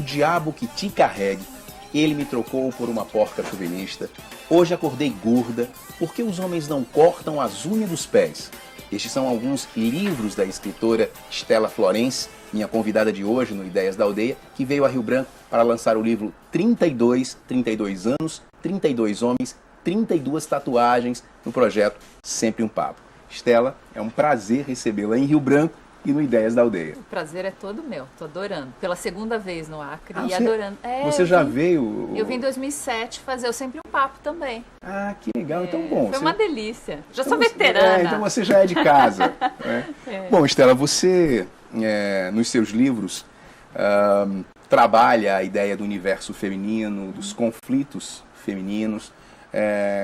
diabo que te carregue. Ele me trocou por uma porca chauvinista. Hoje acordei gorda. Por que os homens não cortam as unhas dos pés? Estes são alguns livros da escritora Stella Florence, minha convidada de hoje no Ideias da Aldeia, que veio a Rio Branco para lançar o livro 32 anos, 32 homens, 32 tatuagens no projeto Sempre um Papo. Stella, é um prazer recebê-la em Rio Branco e no Ideias da Aldeia. O prazer é todo meu, tô adorando. Pela segunda vez no Acre e você, adorando. Você já veio? Eu vim em 2007 fazer o Sempre um Papo também. Ah, que legal, então bom. Foi uma delícia. Já sou veterana. Então você já é de casa. Né? Bom, Stella, você, nos seus livros, trabalha a ideia do universo feminino, dos conflitos femininos,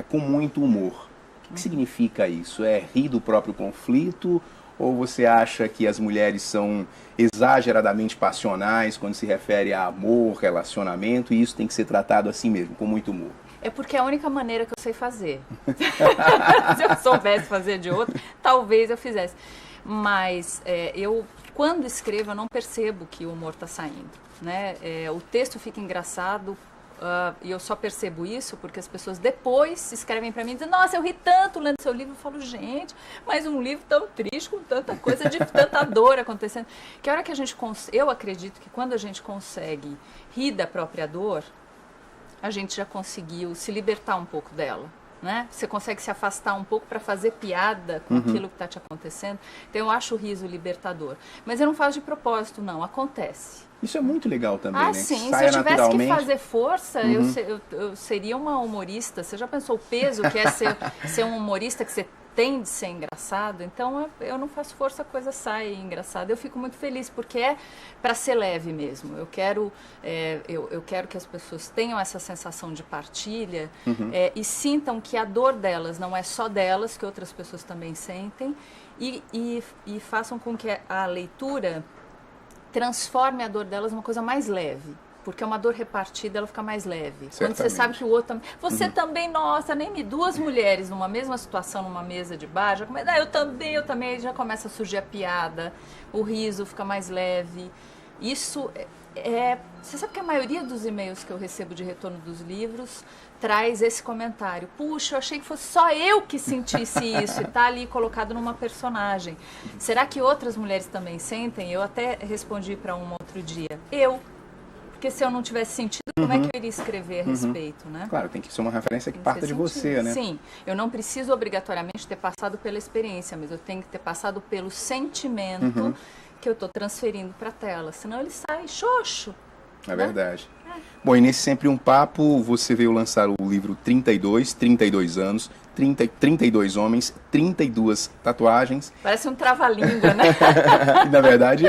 com muito humor. O que significa isso? É rir do próprio conflito? Ou você acha que as mulheres são exageradamente passionais quando se refere a amor, relacionamento, e isso tem que ser tratado assim mesmo, com muito humor? É porque é a única maneira que eu sei fazer. Se eu soubesse fazer de outra, talvez eu fizesse. Mas eu, quando escrevo, eu não percebo que o humor está saindo. Né? O texto fica engraçado. E eu só percebo isso porque as pessoas depois escrevem para mim e dizem: nossa, eu ri tanto lendo seu livro. Eu falo: gente, mas um livro tão triste, com tanta coisa, de tanta dor acontecendo. Que a hora que a gente eu acredito que quando a gente consegue rir da própria dor, a gente já conseguiu se libertar um pouco dela. Né? Você consegue se afastar um pouco para fazer piada com aquilo que está te acontecendo. Então eu acho o riso libertador. Mas eu não faço de propósito, não. Acontece. Isso é muito legal também, né? Sim. Se eu tivesse que fazer força, eu seria uma humorista. Você já pensou o peso que é ser um humorista, que você tem de ser engraçado? Então eu não faço força, a coisa sai engraçada. Eu fico muito feliz, porque é para ser leve mesmo. Eu quero que as pessoas tenham essa sensação de partilha e sintam que a dor delas não é só delas, que outras pessoas também sentem, e façam com que a leitura transforme a dor delas numa coisa mais leve. Porque uma dor repartida, ela fica mais leve. Certamente. Quando você sabe que o outro também... Você também, nossa, duas mulheres numa mesma situação, numa mesa de bar, já começa, eu também, aí já começa a surgir a piada, o riso fica mais leve. Isso você sabe que a maioria dos e-mails que eu recebo de retorno dos livros traz esse comentário: puxa, eu achei que fosse só eu que sentisse isso, e tá ali colocado numa personagem. Será que outras mulheres também sentem? Eu até respondi para um outro dia: porque se eu não tivesse sentido, como é que eu iria escrever a respeito, né? Claro, tem que ser uma referência que parta de você, né? Sim, eu não preciso obrigatoriamente ter passado pela experiência, mas eu tenho que ter passado pelo sentimento que eu estou transferindo para a tela, senão ele sai xoxo. É verdade. Bom, e nesse Sempre um Papo, você veio lançar o livro 32 anos, 32 homens, 32 tatuagens. Parece um trava-língua, né? Na verdade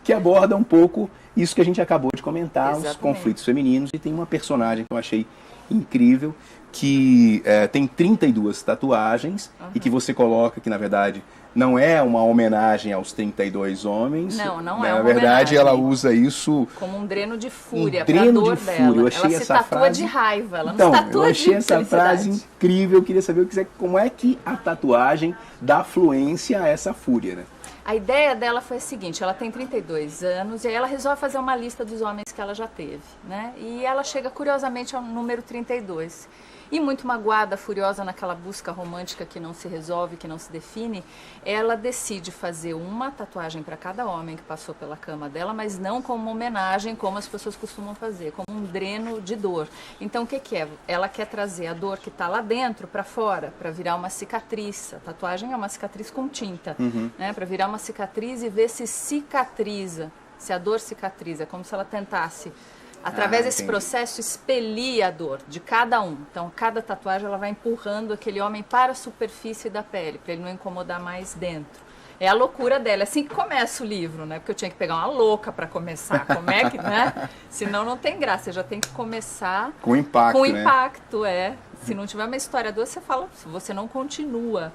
que aborda um pouco isso que a gente acabou de comentar, os conflitos femininos, e tem uma personagem que eu achei incrível, que tem 32 tatuagens, e que você coloca que, na verdade, não é uma homenagem aos 32 homens. Não é uma Na verdade, homenagem. Ela usa isso como um dreno de fúria, para a dor de dela. Fúria. Eu achei ela se essa tatua frase... de raiva, ela então, não se tatua eu achei de essa frase incrível. Eu queria saber como é que a tatuagem dá fluência a essa fúria, né? A ideia dela foi a seguinte: ela tem 32 anos e aí ela resolve fazer uma lista dos homens que ela já teve, né? E ela chega curiosamente ao número 32. E muito magoada, furiosa naquela busca romântica que não se resolve, que não se define, ela decide fazer uma tatuagem para cada homem que passou pela cama dela, mas não como uma homenagem, como as pessoas costumam fazer, como um dreno de dor. Então o que é? Ela quer trazer a dor que está lá dentro para fora, para virar uma cicatriz. A tatuagem é uma cicatriz com tinta, né? Para virar uma cicatriz e ver se cicatriza, se a dor cicatriza, como se ela tentasse, através desse processo, expelir a dor de cada um. Então, cada tatuagem ela vai empurrando aquele homem para a superfície da pele, para ele não incomodar mais dentro. É a loucura dela. É assim que começa o livro, né? Porque eu tinha que pegar uma louca para começar. Como é que, né? Senão não tem graça. Você já tem que começar com impacto, com impacto, Se não tiver uma história doce, você não continua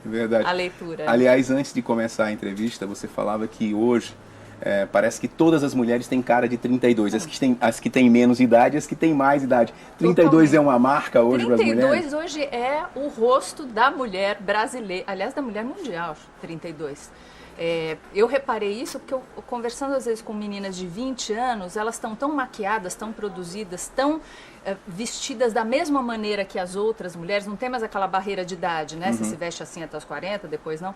Verdade. a leitura. Aliás, antes de começar a entrevista, você falava que hoje parece que todas as mulheres têm cara de 32, as que têm menos idade e as que têm mais idade. 32 é uma marca hoje para as mulheres? 32 hoje é o rosto da mulher brasileira, aliás, da mulher mundial, 32. Eu reparei isso porque eu conversando às vezes com meninas de 20 anos, elas estão tão maquiadas, tão produzidas, tão vestidas da mesma maneira que as outras mulheres, não tem mais aquela barreira de idade, né? Você se veste assim até os 40, depois não.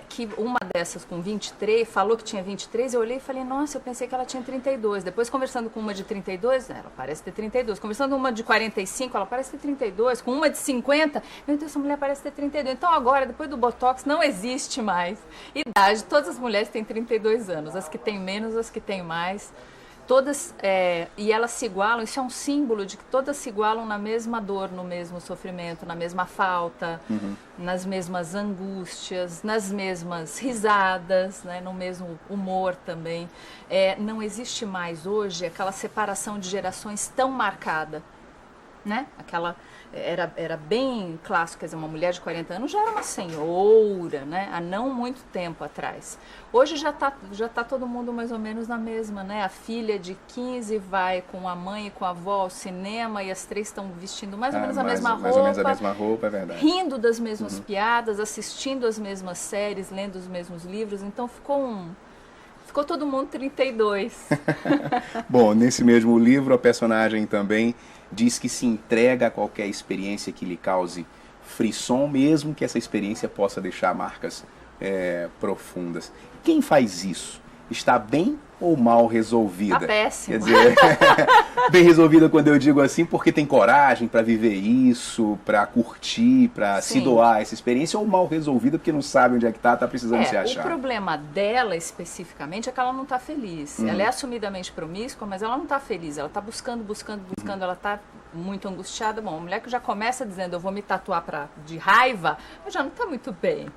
Que uma dessas com 23, falou que tinha 23, eu olhei e falei, nossa, eu pensei que ela tinha 32. Depois conversando com uma de 32, ela parece ter 32. Conversando com uma de 45, ela parece ter 32. Com uma de 50, meu Deus, essa mulher parece ter 32. Então agora, depois do Botox, não existe mais idade. Todas as mulheres têm 32 anos, as que têm menos, as que têm mais. Todas, e elas se igualam, isso é um símbolo de que todas se igualam na mesma dor, no mesmo sofrimento, na mesma falta, nas mesmas angústias, nas mesmas risadas, né, no mesmo humor também. Não existe mais hoje aquela separação de gerações tão marcada, né? Era bem clássico, quer dizer, uma mulher de 40 anos já era uma senhora, né? Há não muito tempo atrás. Hoje já tá todo mundo mais ou menos na mesma, né? A filha de 15 vai com a mãe e com a avó ao cinema e as três estão vestindo mais ou menos a mesma roupa. Mais ou menos a mesma roupa, é verdade. Rindo das mesmas piadas, assistindo as mesmas séries, lendo os mesmos livros. Então ficou todo mundo 32. Bom, nesse mesmo livro, a personagem também diz que se entrega a qualquer experiência que lhe cause frisson, mesmo que essa experiência possa deixar marcas profundas. Quem faz isso? Está bem ou mal resolvida? Está péssimo. Quer dizer, bem resolvida quando eu digo assim, porque tem coragem para viver isso, para curtir, para se doar essa experiência, ou mal resolvida porque não sabe onde é que está precisando se achar. O problema dela especificamente é que ela não está feliz. Ela é assumidamente promíscua, mas ela não está feliz. Ela está buscando, ela está muito angustiada. Bom, a mulher que já começa dizendo eu vou me tatuar de raiva, já não está muito bem.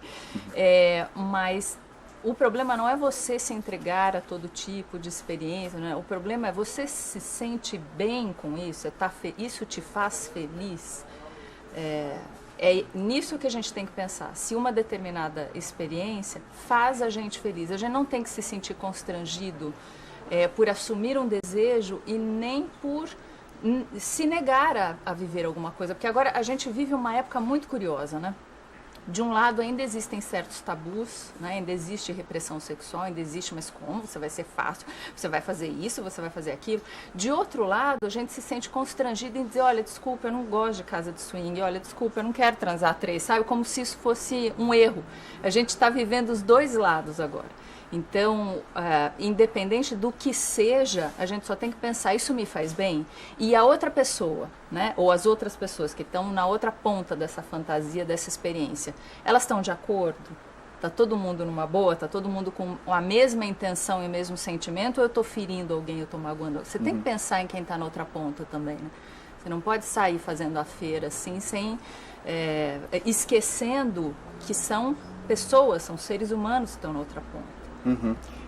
Mas o problema não é você se entregar a todo tipo de experiência, né? O problema é você se sente bem com isso, isso te faz feliz. É nisso que a gente tem que pensar. Se uma determinada experiência faz a gente feliz, a gente não tem que se sentir constrangido por assumir um desejo e nem por se negar a viver alguma coisa. Porque agora a gente vive uma época muito curiosa, né? De um lado, ainda existem certos tabus, né? Ainda existe repressão sexual, ainda existe, mas como? Você vai ser fácil, você vai fazer isso, você vai fazer aquilo. De outro lado, a gente se sente constrangido em dizer, olha, desculpa, eu não gosto de casa de swing, olha, desculpa, eu não quero transar 3, sabe? Como se isso fosse um erro. A gente está vivendo os dois lados agora. Então, independente do que seja, a gente só tem que pensar, isso me faz bem? E a outra pessoa, né, ou as outras pessoas que estão na outra ponta dessa fantasia, dessa experiência, elas estão de acordo? Está todo mundo numa boa? Está todo mundo com a mesma intenção e o mesmo sentimento? Ou eu estou ferindo alguém, eu estou magoando alguém? Você tem que pensar em quem está na outra ponta também, né? Você não pode sair fazendo a feira assim, esquecendo que são pessoas, são seres humanos que estão na outra ponta.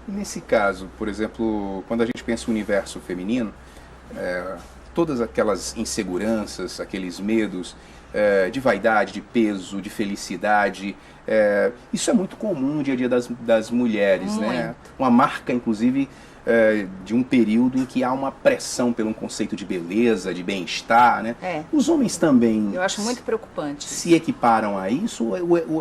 E nesse caso, por exemplo, quando a gente pensa no universo feminino, todas aquelas inseguranças, aqueles medos de vaidade, de peso, de felicidade, isso é muito comum no dia a dia das mulheres, né? Uma marca, inclusive, de um período em que há uma pressão pelo conceito de beleza, de bem-estar, né? Os homens também... Eu acho muito preocupante. Se equiparam a isso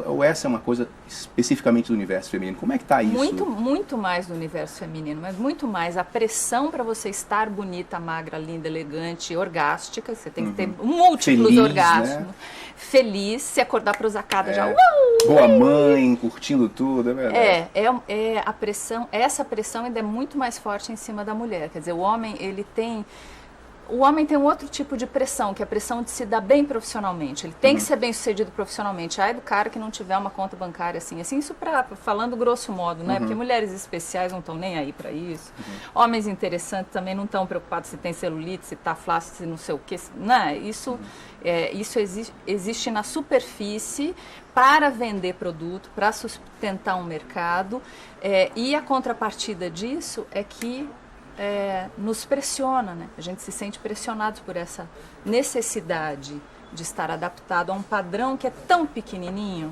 ou essa é uma coisa especificamente do universo feminino? Como é que está isso? Muito mais do universo feminino, mas muito mais a pressão para você estar bonita, magra, linda, elegante, orgástica. Você tem que ter múltiplos orgasmos. Né? Feliz, se acordar prosacada já... Boa mãe, curtindo tudo, é verdade. A pressão, essa pressão ainda é muito mais forte em cima da mulher. Quer dizer, o homem tem um outro tipo de pressão, que é a pressão de se dar bem profissionalmente. Ele tem que ser bem sucedido profissionalmente. Ai do cara que não tiver uma conta bancária assim. Isso falando grosso modo, né? Porque mulheres especiais não estão nem aí para isso. Homens interessantes também não estão preocupados se tem celulite, se está flácido, se não sei o quê. Né? Isso existe na superfície para vender produto, para sustentar um mercado. E a contrapartida disso é que nos pressiona, né? A gente se sente pressionado por essa necessidade de estar adaptado a um padrão que é tão pequenininho.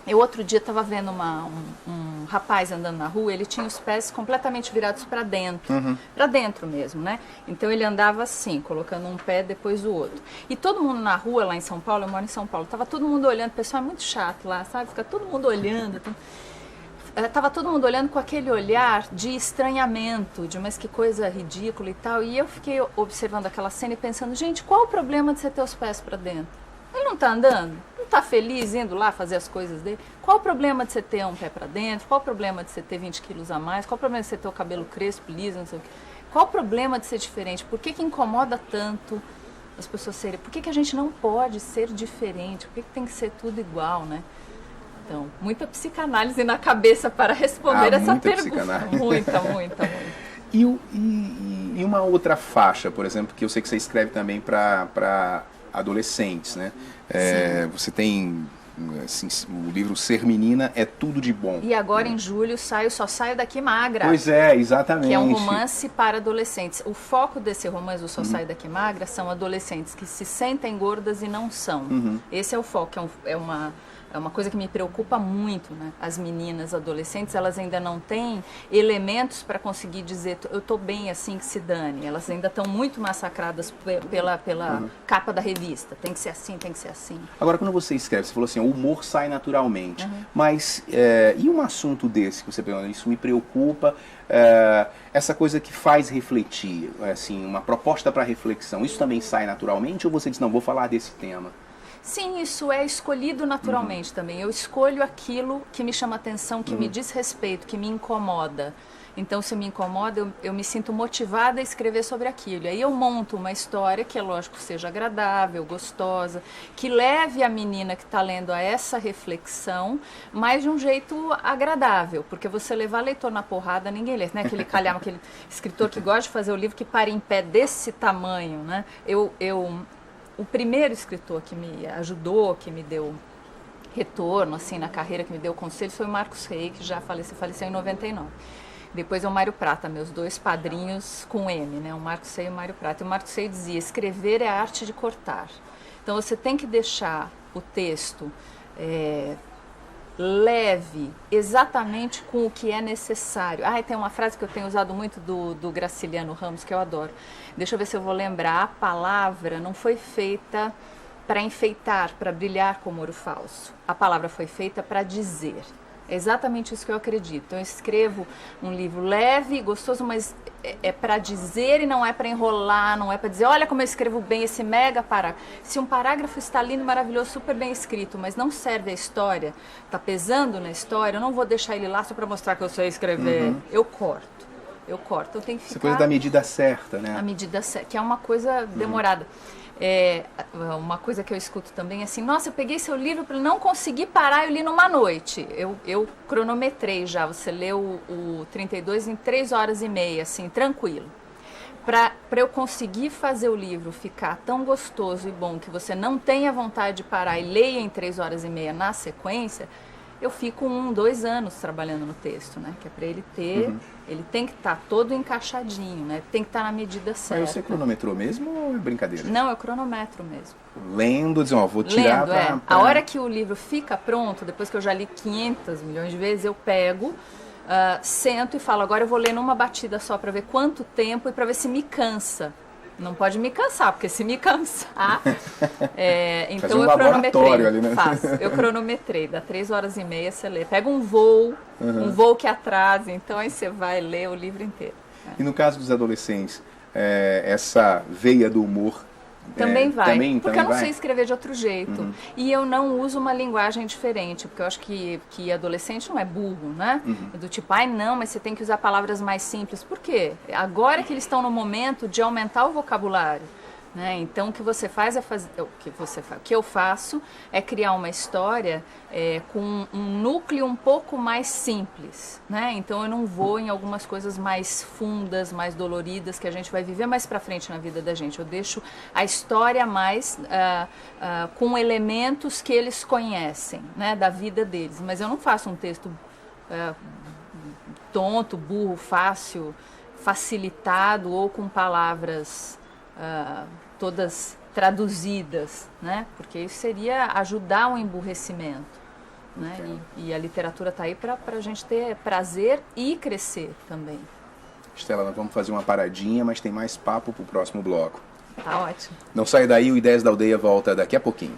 Eu outro dia estava vendo um rapaz andando na rua, ele tinha os pés completamente virados para dentro mesmo, né? Então ele andava assim, colocando um pé depois do outro. E todo mundo na rua lá em São Paulo, eu moro em São Paulo, estava todo mundo olhando, o pessoal é muito chato lá, sabe? Fica todo mundo olhando. Tava todo mundo olhando com aquele olhar de estranhamento, de mas que coisa ridícula e tal. E eu fiquei observando aquela cena e pensando, gente, qual o problema de você ter os pés para dentro? Ele não tá andando? Não tá feliz indo lá fazer as coisas dele? Qual o problema de você ter um pé para dentro? Qual o problema de você ter 20 quilos a mais? Qual o problema de você ter o cabelo crespo, liso, não sei o quê? Qual o problema de ser diferente? Por que incomoda tanto as pessoas serem? Por que a gente não pode ser diferente? Por que tem que ser tudo igual, né? Então, muita psicanálise na cabeça para responder essa pergunta. Muita. E uma outra faixa, por exemplo, que eu sei que você escreve também para adolescentes, né? Você tem assim, o livro Ser Menina é Tudo de Bom. E agora em julho Só Saio Daqui Magra. Pois é, exatamente. Que é um romance para adolescentes. O foco desse romance, o Só Saio Daqui Magra, são adolescentes que se sentem gordas e não são. Esse é o foco, é uma coisa que me preocupa muito, né? As meninas adolescentes, elas ainda não têm elementos para conseguir dizer eu tô bem assim que se dane. Elas ainda estão muito massacradas pela capa da revista. Tem que ser assim, tem que ser assim. Agora, quando você escreve, você falou assim, o humor sai naturalmente. Mas, e um assunto desse que você pergunta, isso me preocupa, essa coisa que faz refletir, assim, uma proposta para reflexão, isso também sai naturalmente ou você diz, não, vou falar desse tema? Sim, isso é escolhido naturalmente também. Eu escolho aquilo que me chama atenção, que me diz respeito, que me incomoda. Então, se me incomoda, eu me sinto motivada a escrever sobre aquilo. E aí eu monto uma história que, é lógico, seja agradável, gostosa, que leve a menina que está lendo a essa reflexão, mas de um jeito agradável. Porque você levar leitor na porrada, ninguém lê, né? Aquele calhama, aquele escritor que gosta de fazer o livro que para em pé desse tamanho, né? O primeiro escritor que me ajudou, que me deu retorno assim na carreira, que me deu conselhos, foi o Marcos Rey, que já faleceu em 99. Depois é o Mário Prata, meus dois padrinhos com M, né? O Marcos Rey e o Mário Prata. E o Marcos Rey dizia, escrever é a arte de cortar. Então você tem que deixar o texto leve, exatamente com o que é necessário. Tem uma frase que eu tenho usado muito do Graciliano Ramos, que eu adoro. Deixa eu ver se eu vou lembrar. A palavra não foi feita para enfeitar, para brilhar como ouro falso. A palavra foi feita para dizer. É exatamente isso que eu acredito. Então eu escrevo um livro leve, gostoso, mas é para dizer e não é para enrolar, não é para dizer, olha como eu escrevo bem esse mega parágrafo. Se um parágrafo está lindo, maravilhoso, super bem escrito, mas não serve a história, está pesando na história, eu não vou deixar ele lá só para mostrar que eu sei escrever. Eu corto. Eu tenho que ficar... Essa coisa da medida certa, né? A medida certa, que é uma coisa demorada. Uma coisa que eu escuto também é assim, nossa, eu peguei seu livro para não conseguir parar, eu li numa noite. Eu cronometrei já, você leu o 32 em 3 horas e meia, assim, tranquilo. Para eu conseguir fazer o livro ficar tão gostoso e bom que você não tenha vontade de parar e leia em 3 horas e meia na sequência, eu fico 2 anos trabalhando no texto, né? Que é para ele ter, ele tem que estar todo encaixadinho, né? Tem que estar na medida certa. Mas você cronometrou mesmo ou é brincadeira? Não, eu cronometro mesmo. Lendo, dizendo, vou tirar pra... A hora que o livro fica pronto, depois que eu já li 500 milhões de vezes, eu pego, sento e falo, agora eu vou ler numa batida só para ver quanto tempo e para ver se me cansa. Não pode me cansar, porque se me cansar... então eu cronometrei. Ali, né? Eu cronometrei, dá 3 horas e meia você lê. Pega um voo que atrasa, então aí você vai ler o livro inteiro. E no caso dos adolescentes, essa veia do humor... Também vai, porque eu não sei escrever de outro jeito. E eu não uso uma linguagem diferente, porque eu acho que adolescente não é burro, né? Do tipo, não, mas você tem que usar palavras mais simples. Por quê? Agora que eles estão no momento de aumentar o vocabulário. Né? Então o que você faz o que eu faço é criar uma história com um núcleo um pouco mais simples, né? Então eu não vou em algumas coisas mais fundas, mais doloridas que a gente vai viver mais pra frente na vida da gente. Eu deixo a história mais com elementos que eles conhecem, né? Da vida deles. Mas eu não faço um texto tonto, burro, fácil, facilitado ou com palavras todas traduzidas, né? Porque isso seria ajudar o emburrecimento, né? E a literatura está aí para a gente ter prazer e crescer também. Estela, nós vamos fazer uma paradinha, mas tem mais papo para o próximo bloco. Tá ótimo. Não sai daí, o Ideias da Aldeia volta daqui a pouquinho.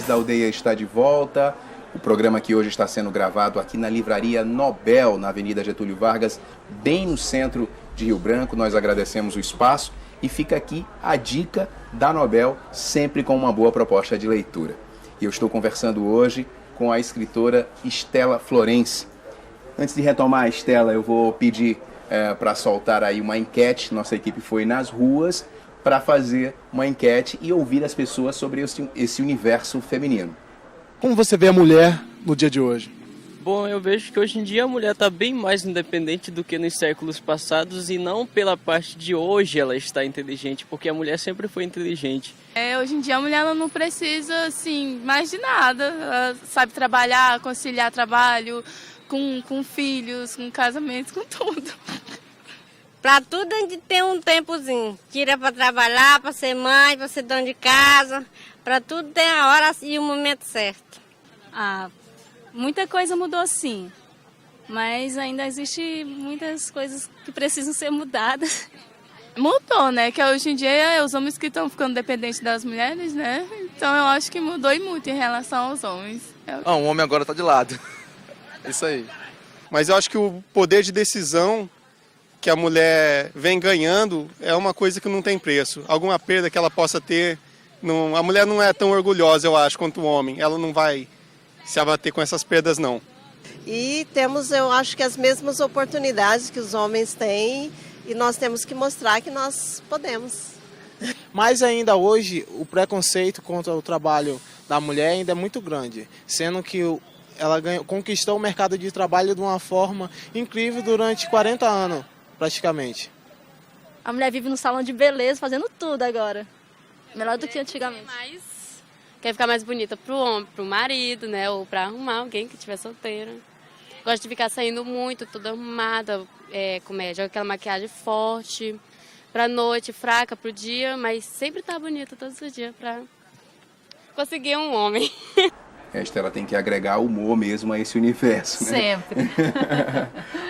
Histórias da Aldeia está de volta. O programa que hoje está sendo gravado aqui na Livraria Nobel, na Avenida Getúlio Vargas, bem no centro de Rio Branco. Nós agradecemos o espaço e fica aqui a dica da Nobel, sempre com uma boa proposta de leitura. E eu estou conversando hoje com a escritora Estela Florense. Antes de retomar, Estela, eu vou pedir para soltar aí uma enquete. Nossa equipe foi nas ruas para fazer uma enquete e ouvir as pessoas sobre esse universo feminino. Como você vê a mulher no dia de hoje? Bom, eu vejo que hoje em dia a mulher está bem mais independente do que nos séculos passados e não pela parte de hoje ela está inteligente, porque a mulher sempre foi inteligente. Hoje em dia a mulher ela não precisa assim, mais de nada, ela sabe trabalhar, conciliar trabalho com filhos, com casamentos, com tudo. Para tudo a gente tem um tempozinho, tira para trabalhar, para ser mãe, para ser dona de casa, para tudo tem a hora e o momento certo. Muita coisa mudou sim, mas ainda existe muitas coisas que precisam ser mudadas. Mudou, né? Que hoje em dia os homens que estão ficando dependentes das mulheres, né? Então eu acho que mudou e muito em relação aos homens. O homem agora está de lado. Isso aí. Mas eu acho que o poder de decisão que a mulher vem ganhando é uma coisa que não tem preço. Alguma perda que ela possa ter, a mulher não é tão orgulhosa, eu acho, quanto o homem. Ela não vai se abater com essas perdas, não. E temos, eu acho que as mesmas oportunidades que os homens têm e nós temos que mostrar que nós podemos. Mas ainda hoje o preconceito contra o trabalho da mulher ainda é muito grande, sendo que ela conquistou o mercado de trabalho de uma forma incrível durante 40 anos, praticamente. A mulher vive no salão de beleza fazendo tudo agora, melhor do que antigamente. Quer ficar mais bonita pro homem, pro marido, né? Ou pra arrumar alguém que estiver solteira. Gosta de ficar saindo muito, toda arrumada, joga aquela maquiagem forte, pra noite, fraca pro dia, mas sempre tá bonita todos os dias pra conseguir um homem. Estela tem que agregar humor mesmo a esse universo, né? Sempre.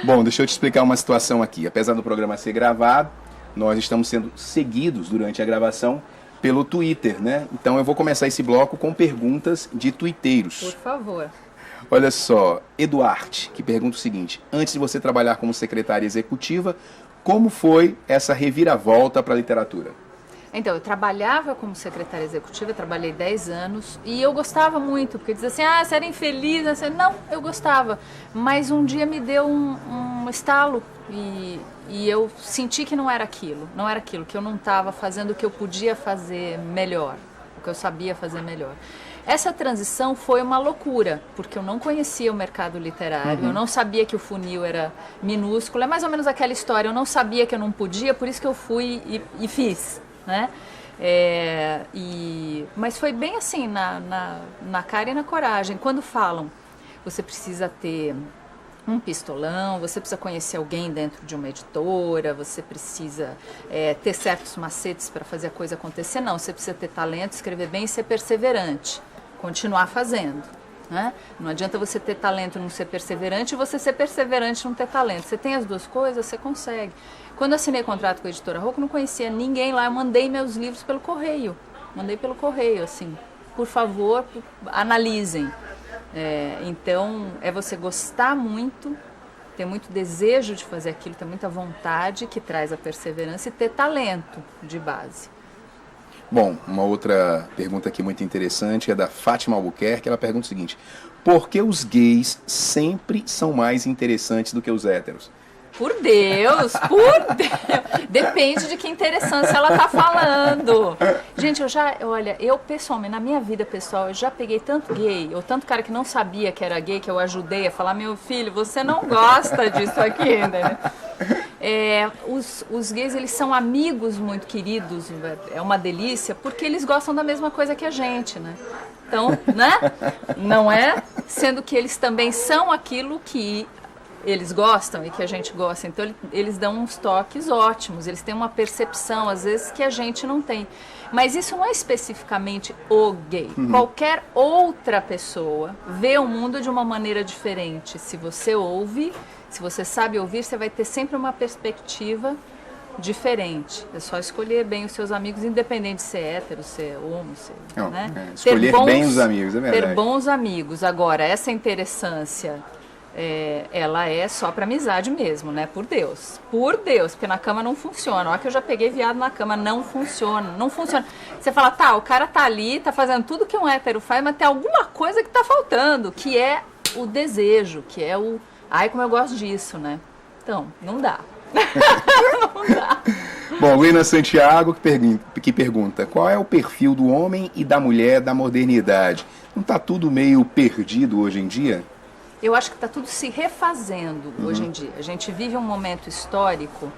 Bom, deixa eu te explicar uma situação aqui. Apesar do programa ser gravado, nós estamos sendo seguidos durante a gravação pelo Twitter, né? Então eu vou começar esse bloco com perguntas de tuiteiros. Por favor. Olha só, Eduardo, que pergunta o seguinte: antes de você trabalhar como secretária executiva, como foi essa reviravolta para a literatura? Então, eu trabalhava como secretária executiva, trabalhei 10 anos e eu gostava muito, porque dizia assim, você era infeliz, não, eu gostava, mas um dia me deu um estalo e eu senti que não era aquilo, que eu não estava fazendo o que eu podia fazer melhor, o que eu sabia fazer melhor. Essa transição foi uma loucura, porque eu não conhecia o mercado literário, eu não sabia que o funil era minúsculo, é mais ou menos aquela história, eu não sabia que eu não podia, por isso que eu fui e fiz. Né? Mas foi bem assim, na cara e na coragem. Quando falam, você precisa ter um pistolão, você precisa conhecer alguém dentro de uma editora, você precisa ter certos macetes para fazer a coisa acontecer. Não, você precisa ter talento, escrever bem e ser perseverante, continuar fazendo. Né? Não adianta você ter talento e não ser perseverante e você ser perseverante e não ter talento. Você tem as duas coisas, você consegue. Quando eu assinei contrato com a editora Rocco, não conhecia ninguém lá, eu mandei meus livros pelo correio. Assim, por favor, analisem. Então, é você gostar muito, ter muito desejo de fazer aquilo, ter muita vontade, que traz a perseverança e ter talento de base. Bom, uma outra pergunta aqui muito interessante é da Fátima Albuquerque. Ela pergunta o seguinte: por que os gays sempre são mais interessantes do que os héteros? Por Deus! Depende de que interessância ela tá falando. Gente, eu pessoalmente, na minha vida pessoal, eu já peguei tanto gay, ou tanto cara que não sabia que era gay, que eu ajudei a falar, meu filho, você não gosta disso aqui, né? Os gays, eles são amigos muito queridos, é uma delícia, porque eles gostam da mesma coisa que a gente, né? Então, né? Não é? Sendo que eles também são aquilo que eles gostam e que a gente gosta, então eles dão uns toques ótimos, eles têm uma percepção, às vezes, que a gente não tem. Mas isso não é especificamente o gay. Qualquer outra pessoa vê o mundo de uma maneira diferente. Se você ouve, se você sabe ouvir, você vai ter sempre uma perspectiva diferente. É só escolher bem os seus amigos, independente de ser hétero, ser homo, ser, né? Escolher bem os amigos, é verdade. Ter bons amigos. Agora, essa interessância, ela é só pra amizade mesmo, né? Por Deus, porque na cama não funciona. Olha que eu já peguei viado na cama, não funciona. Você fala, tá, o cara tá ali, tá fazendo tudo que um hétero faz, mas tem alguma coisa que tá faltando, que é o desejo, que é o... Ai, como eu gosto disso, né? Então, não dá. Não dá. Bom, Lena Santiago que pergunta: qual é o perfil do homem e da mulher da modernidade? Não está tudo meio perdido hoje em dia? Eu acho que está tudo se refazendo hoje em dia. A gente vive um momento histórico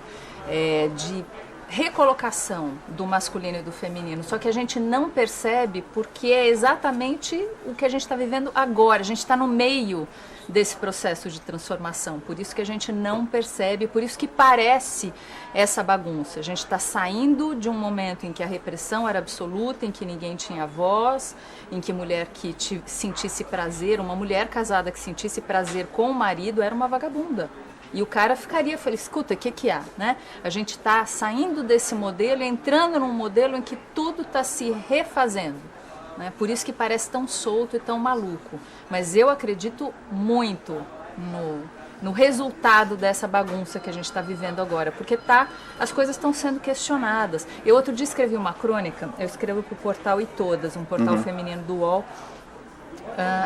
de recolocação do masculino e do feminino, só que a gente não percebe porque é exatamente o que a gente está vivendo agora. A gente está no meio desse processo de transformação, por isso que a gente não percebe, por isso que parece essa bagunça. A gente está saindo de um momento em que a repressão era absoluta, em que ninguém tinha voz, em que mulher que sentisse prazer, uma mulher casada que sentisse prazer com o marido era uma vagabunda. E o cara ficaria feliz, escuta, o que há, né? A gente está saindo desse modelo, entrando num modelo em que tudo está se refazendo. Né? Por isso que parece tão solto e tão maluco. Mas eu acredito muito no resultado dessa bagunça que a gente está vivendo agora, porque as coisas estão sendo questionadas. Eu outro dia escrevi uma crônica, eu escrevo para o portal E Todas, um portal feminino do UOL,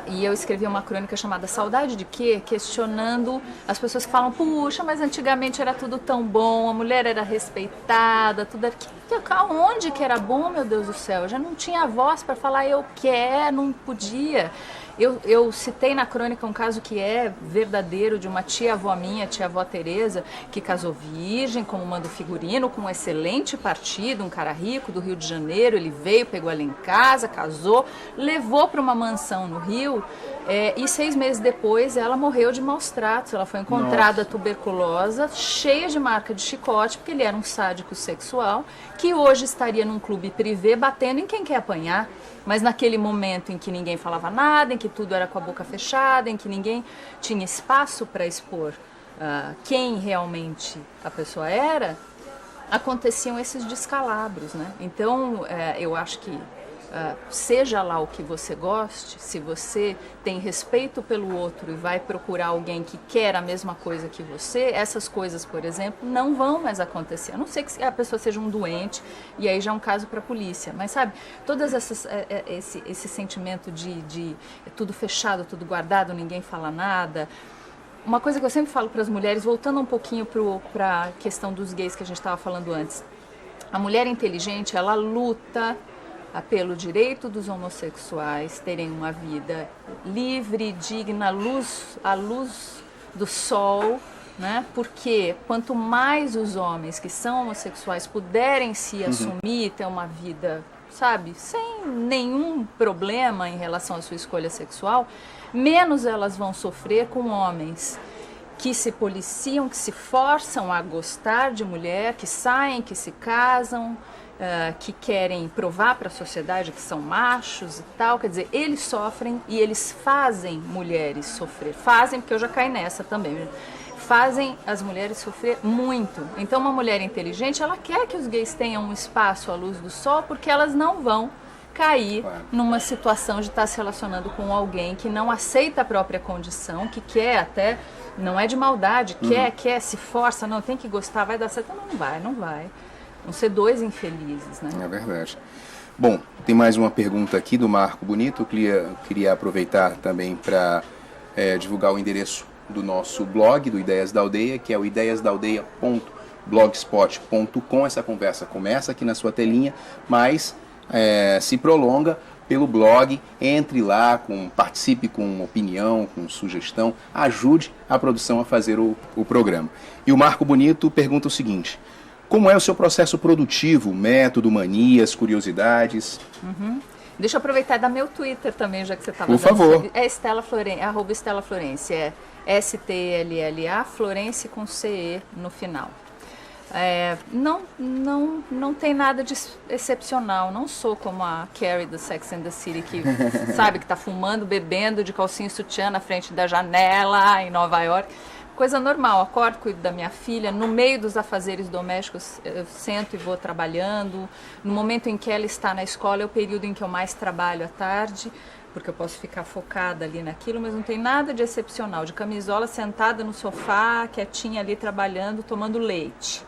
e eu escrevi uma crônica chamada Saudade de Quê? Questionando as pessoas que falam, puxa, mas antigamente era tudo tão bom, a mulher era respeitada, tudo era... Onde que era bom, meu Deus do céu? Eu já não tinha voz para falar eu quero, não podia. Eu citei na crônica um caso que é verdadeiro de uma tia-avó minha, tia-avó Tereza, que casou virgem, como manda o figurino, com um excelente partido, um cara rico do Rio de Janeiro. Ele veio, pegou ela em casa, casou, levou para uma mansão no Rio, e 6 meses depois ela morreu de maus tratos. Ela foi encontrada tuberculosa, cheia de marca de chicote, porque ele era um sádico sexual, que hoje estaria num clube privê batendo em quem quer apanhar. Mas naquele momento em que ninguém falava nada, em que tudo era com a boca fechada, em que ninguém tinha espaço para expor quem realmente a pessoa era, aconteciam esses descalabros, né? Então, eu acho que seja lá o que você goste, se você tem respeito pelo outro e vai procurar alguém que quer a mesma coisa que você, essas coisas, por exemplo, não vão mais acontecer. A não ser que a pessoa seja um doente, e aí já é um caso para a polícia. Mas sabe, todas esse sentimento de tudo fechado, tudo guardado, ninguém fala nada. Uma coisa que eu sempre falo para as mulheres, voltando um pouquinho para a questão dos gays que a gente estava falando antes. A mulher inteligente, ela luta pelo direito dos homossexuais terem uma vida livre, digna, à luz do sol, né? Porque quanto mais os homens que são homossexuais puderem se assumir, ter uma vida, sabe, sem nenhum problema em relação à sua escolha sexual, menos elas vão sofrer com homens que se policiam, que se forçam a gostar de mulher, que saem, que se casam, que querem provar para a sociedade que são machos e tal. Quer dizer, eles sofrem e eles fazem mulheres sofrer. Fazem, porque eu já caí nessa também. Fazem as mulheres sofrer muito. Então, uma mulher inteligente, ela quer que os gays tenham um espaço à luz do sol, porque elas não vão cair numa situação de estar se relacionando com alguém que não aceita a própria condição, que quer até, não é de maldade, quer, se força, não, tem que gostar, vai dar certo. Não vai. Vão ser 2 infelizes, né? É verdade. Bom, tem mais uma pergunta aqui do Marco Bonito. Eu queria aproveitar também para divulgar o endereço do nosso blog, do Ideias da Aldeia, que é o ideiasdaaldeia.blogspot.com. Essa conversa começa aqui na sua telinha, mas se prolonga pelo blog. Entre lá, participe com opinião, com sugestão, ajude a produção a fazer o programa. E o Marco Bonito pergunta o seguinte: como é o seu processo produtivo, método, manias, curiosidades? Deixa eu aproveitar e dar meu Twitter também, já que você estava Por favor. É Stella Florence, @Stella Florence, é STLLA, Florence com CE no final. Não tem nada de excepcional. Não sou como a Carrie do Sex and the City, que sabe, que está fumando, bebendo de calcinha e sutiã na frente da janela em Nova York. Coisa normal, acordo, cuido da minha filha, no meio dos afazeres domésticos eu sento e vou trabalhando. No momento em que ela está na escola é o período em que eu mais trabalho à tarde, porque eu posso ficar focada ali naquilo, mas não tem nada de excepcional. De camisola, sentada no sofá, quietinha ali trabalhando, tomando leite.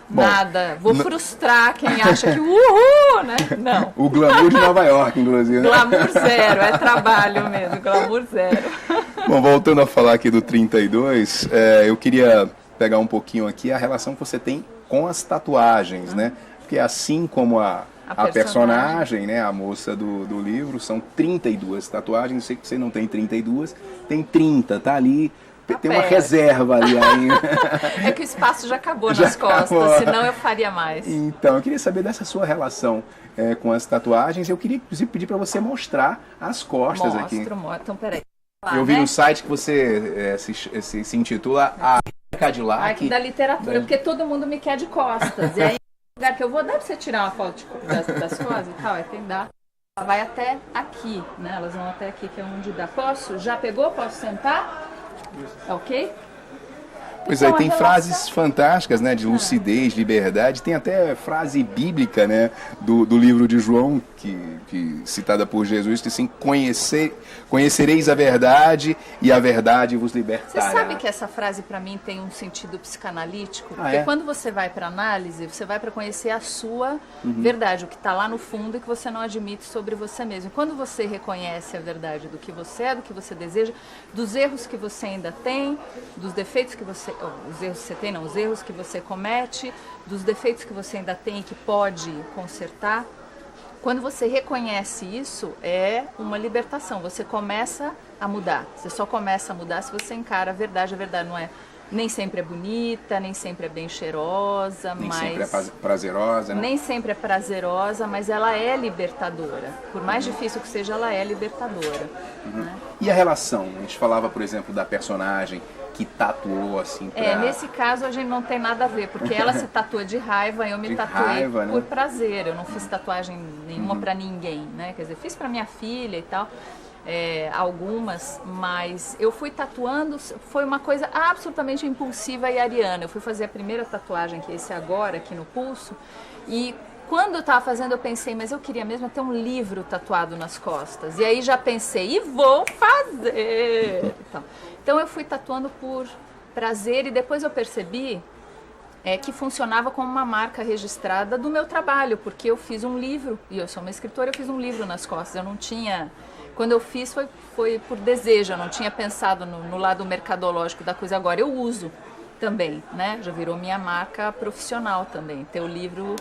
Bom, nada. Vou frustrar quem acha que uhul, né? Não. O glamour de Nova York, inclusive. Glamour zero, é trabalho mesmo, glamour zero. Bom, voltando a falar aqui do 32, eu queria pegar um pouquinho aqui a relação que você tem com as tatuagens, né? Porque assim como a personagem, né, a moça do livro, são 32 tatuagens. Eu sei que você não tem 32, tem 30, tá ali. Tem uma reserva ali ainda. É que o espaço já acabou nas costas, senão eu faria mais. Então, eu queria saber dessa sua relação com as tatuagens. Eu queria, inclusive, pedir para você mostrar as costas aqui. Mostro. Então, peraí. Eu vi no site que você se intitula A Cadillac. Da literatura, porque todo mundo me quer de costas. E aí, o lugar que eu vou, dá pra você tirar uma foto das costas e tal? Tem dá. Ela vai até aqui, né? Elas vão até aqui, que é onde dá. Posso? Já pegou? Posso sentar? Ok? Pois então, tem frases fantásticas, né, de lucidez, liberdade. Tem até frase bíblica, né, do livro de João, que citada por Jesus, que assim, conhecereis a verdade e a verdade vos libertará. Você sabe que essa frase para mim tem um sentido psicanalítico? Porque quando você vai para análise, você vai para conhecer a sua verdade, o que está lá no fundo e que você não admite sobre você mesmo. Quando você reconhece a verdade do que você é, do que você deseja, dos erros que você ainda tem, dos defeitos que você... os erros que você tem, não, os erros que você comete, dos defeitos que você ainda tem e que pode consertar. Quando você reconhece isso, é uma libertação. Você começa a mudar. Você só começa a mudar se você encara a verdade. A verdade não é, nem sempre é bonita, nem sempre é bem cheirosa, nem sempre é prazerosa, né? Nem sempre é prazerosa, mas ela é libertadora. Por mais difícil que seja, ela é libertadora. Né? E a relação? A gente falava, por exemplo, da personagem que tatuou assim pra... nesse caso a gente não tem nada a ver, porque ela se tatua de raiva e eu me tatuei por prazer. Eu não fiz tatuagem nenhuma pra ninguém, né? Quer dizer, fiz pra minha filha e tal, algumas, mas eu fui tatuando, foi uma coisa absolutamente impulsiva e ariana. Eu fui fazer a primeira tatuagem, que é esse agora, aqui no pulso, e quando eu estava fazendo, eu pensei, mas eu queria mesmo ter um livro tatuado nas costas. E aí já pensei, e vou fazer! Então eu fui tatuando por prazer e depois eu percebi que funcionava como uma marca registrada do meu trabalho, porque eu fiz um livro, e eu sou uma escritora, eu fiz um livro nas costas. Eu não tinha... Quando eu fiz foi por desejo, eu não tinha pensado no lado mercadológico da coisa. Agora eu uso também, né? Já virou minha marca profissional também, ter o livro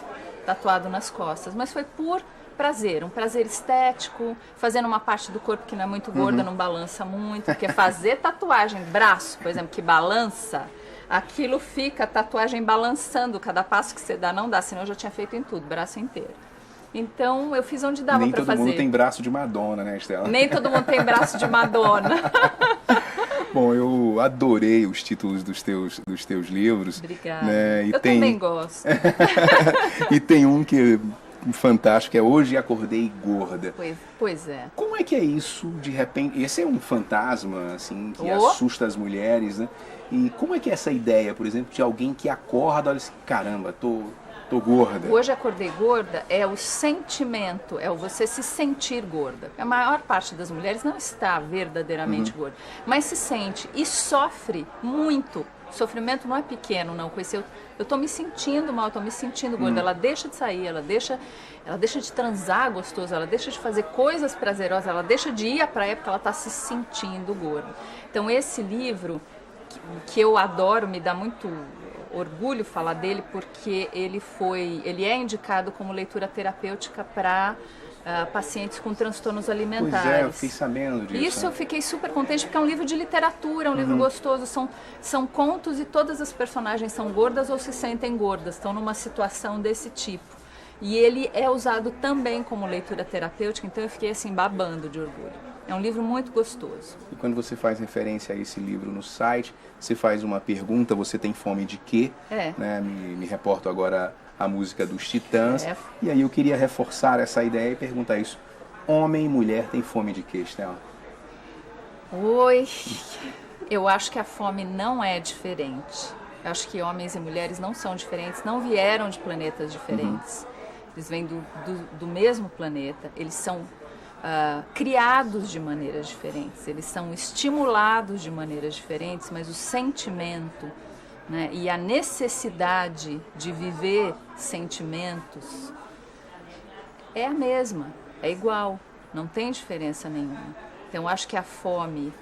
tatuado nas costas, mas foi por prazer, um prazer estético, fazendo uma parte do corpo que não é muito gorda, não balança muito, porque fazer tatuagem, braço, por exemplo, que balança, aquilo fica a tatuagem balançando, cada passo que você dá não dá, senão eu já tinha feito em tudo, braço inteiro. Então eu fiz onde dava para fazer. Nem todo mundo tem braço de Madonna, né, Estela? Nem todo mundo tem braço de Madonna. Bom, eu adorei os títulos dos teus livros. Obrigada. Né? Eu também gosto. E tem um que é fantástico, é Hoje Acordei Gorda. Pois é. Como é que é isso, de repente? Esse é um fantasma, assim, que assusta as mulheres, né? E como é que é essa ideia, por exemplo, de alguém que acorda e olha assim, caramba, tô gorda. Hoje Acordei Gorda é o sentimento, é o você se sentir gorda. A maior parte das mulheres não está verdadeiramente gorda, mas se sente e sofre muito. O sofrimento não é pequeno, não. Eu tô me sentindo mal, tô me sentindo gorda. Ela deixa de sair, ela deixa de transar gostoso, ela deixa de fazer coisas prazerosas, ela deixa de ir à praia porque ela está se sentindo gorda. Então esse livro, que eu adoro, me dá muito orgulho falar dele, porque ele é indicado como leitura terapêutica para pacientes com transtornos alimentares. Pois é, eu fiquei sabendo disso. Isso eu fiquei super contente, porque é um livro de literatura, é um livro gostoso, são contos e todas as personagens são gordas ou se sentem gordas, estão numa situação desse tipo. E ele é usado também como leitura terapêutica, então eu fiquei assim babando de orgulho. É um livro muito gostoso. E quando você faz referência a esse livro no site, você faz uma pergunta, você tem fome de quê? Né? Me reporto agora à música dos Titãs. E aí eu queria reforçar essa ideia e perguntar isso. Homem e mulher têm fome de quê, Estela? Oi, Eu acho que a fome não é diferente. Eu acho que homens e mulheres não são diferentes, não vieram de planetas diferentes. Eles vêm do mesmo planeta, eles são criados de maneiras diferentes, eles são estimulados de maneiras diferentes, mas o sentimento, né, e a necessidade de viver sentimentos é a mesma, é igual, não tem diferença nenhuma. Então, eu acho que a fome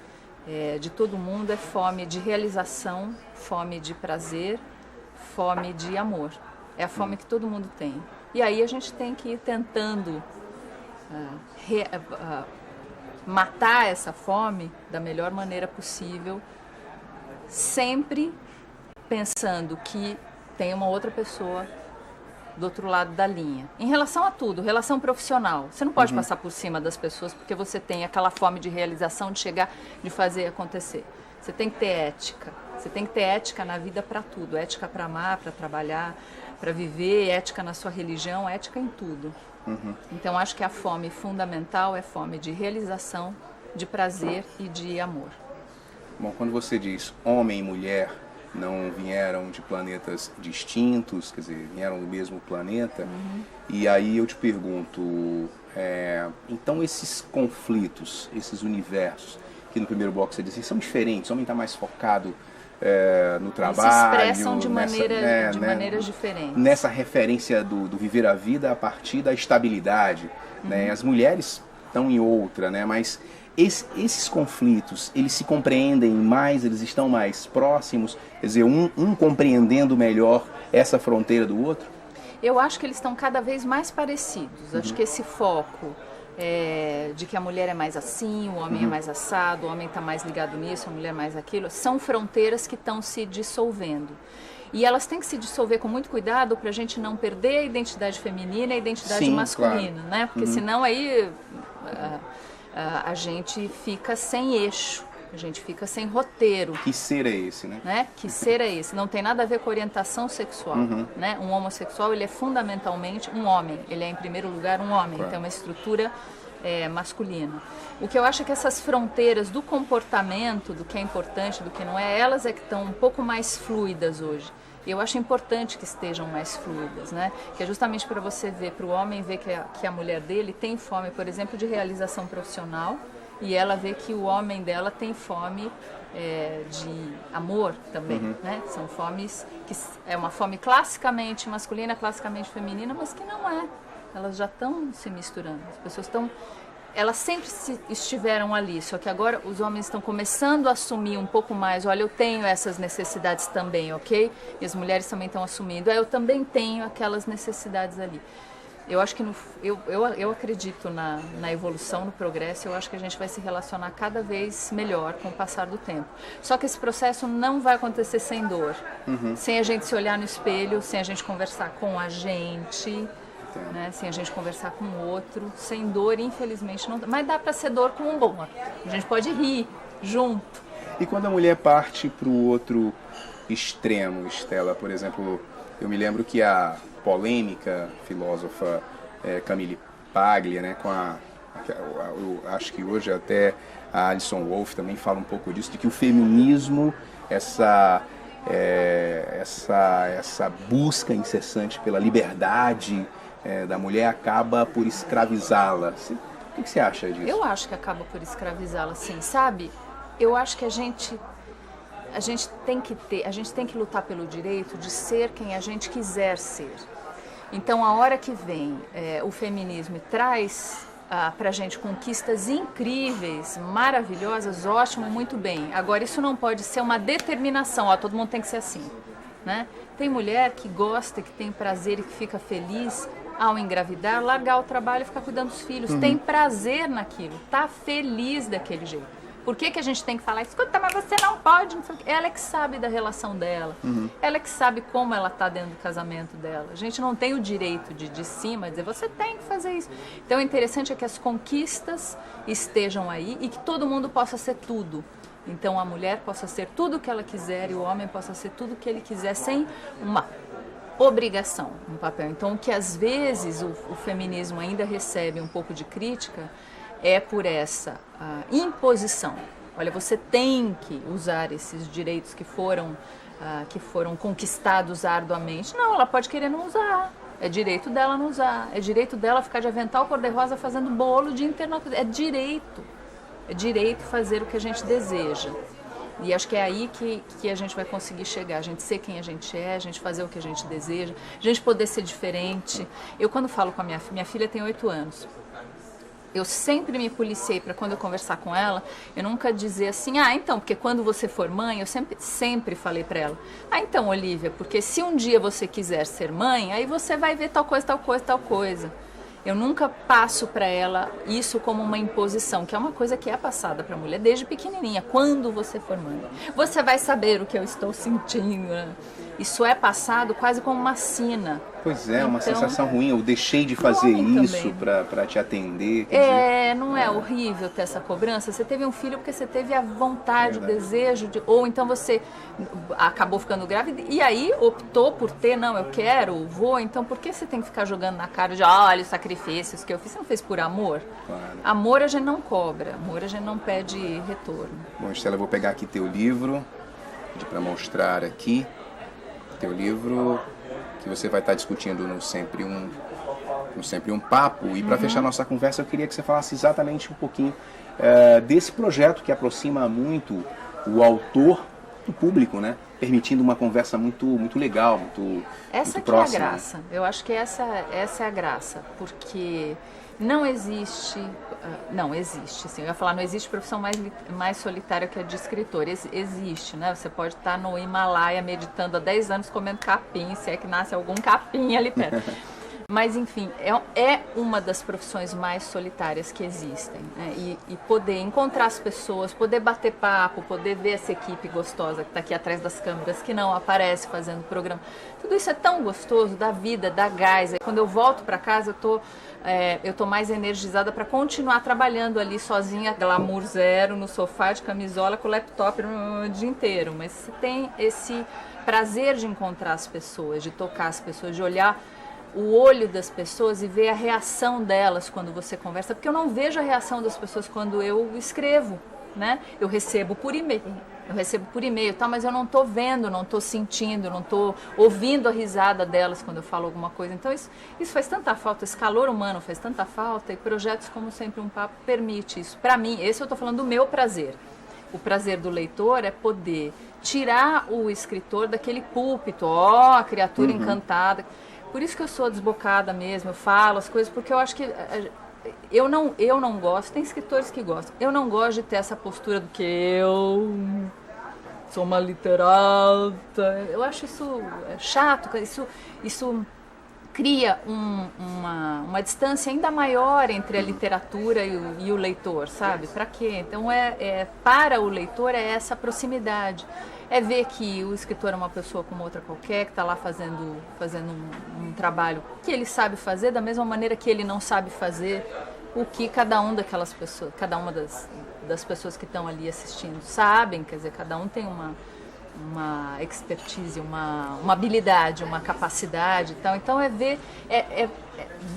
de todo mundo é fome de realização, fome de prazer, fome de amor. É a fome que todo mundo tem. E aí a gente tem que ir tentando matar essa fome da melhor maneira possível, sempre pensando que tem uma outra pessoa do outro lado da linha. Em relação a tudo, relação profissional, você não pode passar por cima das pessoas porque você tem aquela fome de realização, de chegar, de fazer acontecer. Você tem que ter ética. Você tem que ter ética na vida para tudo. Ética para amar, para trabalhar, para viver, ética na sua religião, ética em tudo. Então, acho que a fome fundamental é fome de realização, de prazer e de amor. Bom, quando você diz homem e mulher não vieram de planetas distintos, quer dizer, vieram do mesmo planeta, e aí eu te pergunto, então esses conflitos, esses universos, que no primeiro bloco você disse, são diferentes, o homem está mais focado no trabalho. Eles se expressam de maneiras diferentes. Nessa referência do viver a vida a partir da estabilidade. Né? As mulheres estão em outra, né? Mas esses conflitos, eles se compreendem mais, eles estão mais próximos, quer dizer, um compreendendo melhor essa fronteira do outro? Eu acho que eles estão cada vez mais parecidos. Acho que esse foco de que a mulher é mais assim, o homem é mais assado, o homem está mais ligado nisso, a mulher mais aquilo, são fronteiras que estão se dissolvendo. E elas têm que se dissolver com muito cuidado para a gente não perder a identidade feminina e a identidade masculina, claro, né? Porque senão aí a gente fica sem eixo, a gente fica sem roteiro. Que ser é esse, né? Que ser é esse? Não tem nada a ver com orientação sexual, né? Um homossexual, ele é fundamentalmente um homem, ele é em primeiro lugar um homem, claro. Tem uma estrutura masculina. O que eu acho é que essas fronteiras do comportamento, do que é importante, do que não é, elas é que estão um pouco mais fluidas hoje. Eu acho importante que estejam mais fluidas, né? Que é justamente para você ver, para o homem ver que a mulher dele tem fome, por exemplo, de realização profissional, e ela vê que o homem dela tem fome de amor também, né? São fomes que é uma fome classicamente masculina, classicamente feminina, mas que não é. Elas já estão se misturando. As pessoas estão... Elas sempre estiveram ali, só que agora os homens estão começando a assumir um pouco mais, olha, eu tenho essas necessidades também, ok? E as mulheres também estão assumindo, eu também tenho aquelas necessidades ali. Eu acho que eu acredito na evolução, no progresso, eu acho que a gente vai se relacionar cada vez melhor com o passar do tempo. Só que esse processo não vai acontecer sem dor, sem a gente se olhar no espelho, sem a gente conversar com a gente... Né? Sem a gente conversar com o outro, sem dor, infelizmente não dá. Mas dá para ser dor com humor. A gente pode rir junto. E quando a mulher parte para o outro extremo, Estela, por exemplo, eu me lembro que a polêmica filósofa Camille Paglia, né, eu acho que hoje até a Alison Wolff também fala um pouco disso, de que o feminismo, essa busca incessante pela liberdade da mulher acaba por escravizá-la. O que você acha disso? Eu acho que acaba por escravizá-la, sim, sabe? Eu acho que a gente tem que lutar pelo direito de ser quem a gente quiser ser. Então, a hora que vem o feminismo e traz para a gente conquistas incríveis, maravilhosas, ótimo, muito bem. Agora, isso não pode ser uma determinação, todo mundo tem que ser assim, né? Tem mulher que gosta, que tem prazer e que fica feliz ao engravidar, largar o trabalho e ficar cuidando dos filhos. Tem prazer naquilo, tá feliz daquele jeito. Por que a gente tem que falar, escuta, mas você não pode, não sei o quê. Ela é que sabe da relação dela, ela é que sabe como ela está dentro do casamento dela. A gente não tem o direito de cima dizer, você tem que fazer isso. Então, o interessante é que as conquistas estejam aí e que todo mundo possa ser tudo. Então, a mulher possa ser tudo o que ela quiser e o homem possa ser tudo o que ele quiser, sem uma obrigação, um papel. Então, o que às vezes o feminismo ainda recebe um pouco de crítica é por essa imposição. olha, você tem que usar esses direitos que foram conquistados arduamente. Não, ela pode querer não usar. É direito dela não usar. É direito dela ficar de avental cor-de-rosa fazendo bolo o dia inteiro. É direito. É direito fazer o que a gente deseja. E acho que é aí que a gente vai conseguir chegar. A gente ser quem a gente é, a gente fazer o que a gente deseja, a gente poder ser diferente. Eu, quando falo com a minha filha tem 8 anos. Eu sempre me policiei para quando eu conversar com ela, eu nunca dizer assim, então, porque quando você for mãe, eu sempre falei para ela, então, Olivia, porque se um dia você quiser ser mãe, aí você vai ver tal coisa, tal coisa, tal coisa. Eu nunca passo para ela isso como uma imposição, que é uma coisa que é passada para a mulher desde pequenininha. Quando você for mãe, você vai saber o que eu estou sentindo. Né? Isso é passado quase como uma sina. Pois é, uma sensação ruim. Eu deixei de fazer isso para te atender. Não é horrível ter essa cobrança? Você teve um filho porque você teve a vontade, o desejo, ou então você acabou ficando grávida e aí optou por ter, não, eu quero, vou, então por que você tem que ficar jogando na cara de, olha, os sacrifícios que eu fiz? Você não fez por amor? Claro. Amor a gente não cobra, amor a gente não pede retorno. Bom, Estela, eu vou pegar aqui teu livro, pedir para mostrar aqui teu livro, que você vai estar discutindo no Sempre um Papo. E para fechar nossa conversa, eu queria que você falasse exatamente um pouquinho desse projeto que aproxima muito o autor do público, né? Permitindo uma conversa muito legal, muito próxima. É a graça. Eu acho que essa é a graça, porque não existe, sim, eu ia falar, não existe profissão mais solitária que a de escritor. Existe, né? Você pode estar no Himalaia meditando há 10 anos comendo capim, se é que nasce algum capim ali perto. Mas, enfim, é uma das profissões mais solitárias que existem. Né? E poder encontrar as pessoas, poder bater papo, poder ver essa equipe gostosa que está aqui atrás das câmeras, que não aparece fazendo programa. Tudo isso é tão gostoso, dá vida, dá gás. Quando eu volto para casa, eu tô mais energizada para continuar trabalhando ali sozinha, glamour zero, no sofá de camisola com o laptop o dia inteiro. Mas você tem esse prazer de encontrar as pessoas, de tocar as pessoas, de olhar o olho das pessoas e ver a reação delas quando você conversa, porque eu não vejo a reação das pessoas quando eu escrevo, né? Eu recebo por e-mail, tá? Mas eu não estou vendo, não estou sentindo, não estou ouvindo a risada delas quando eu falo alguma coisa. Então isso faz tanta falta, esse calor humano faz tanta falta, e projetos como Sempre um Papo permite isso. Para mim, esse eu estou falando do meu prazer. O prazer do leitor é poder tirar o escritor daquele púlpito, a criatura encantada. Por isso que eu sou desbocada mesmo, eu falo as coisas, porque eu acho que eu não gosto, tem escritores que gostam, eu não gosto de ter essa postura do que eu sou uma literata. Eu acho isso chato, isso cria uma distância ainda maior entre a literatura e o leitor, sabe? Para quê? Então, para o leitor é essa proximidade. É ver que o escritor é uma pessoa como outra qualquer, que está lá fazendo um trabalho que ele sabe fazer, da mesma maneira que ele não sabe fazer o que cada uma das pessoas que estão ali assistindo sabem. Quer dizer, cada um tem uma expertise, uma habilidade, uma capacidade e tal. Então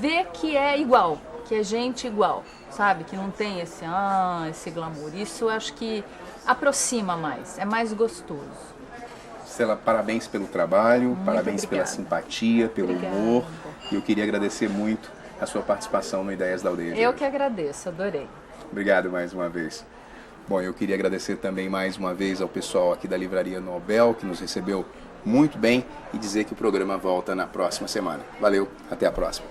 ver que é igual, que é gente igual, sabe? Que não tem esse glamour. Isso acho que aproxima mais, é mais gostoso. Estela, parabéns pelo trabalho, muito parabéns obrigada. Pela simpatia, pelo humor. E eu queria agradecer muito a sua participação no Ideias da Aldeia. Eu que agradeço, adorei. Obrigado mais uma vez. Bom, eu queria agradecer também mais uma vez ao pessoal aqui da Livraria Nobel, que nos recebeu muito bem, e dizer que o programa volta na próxima semana. Valeu, até a próxima.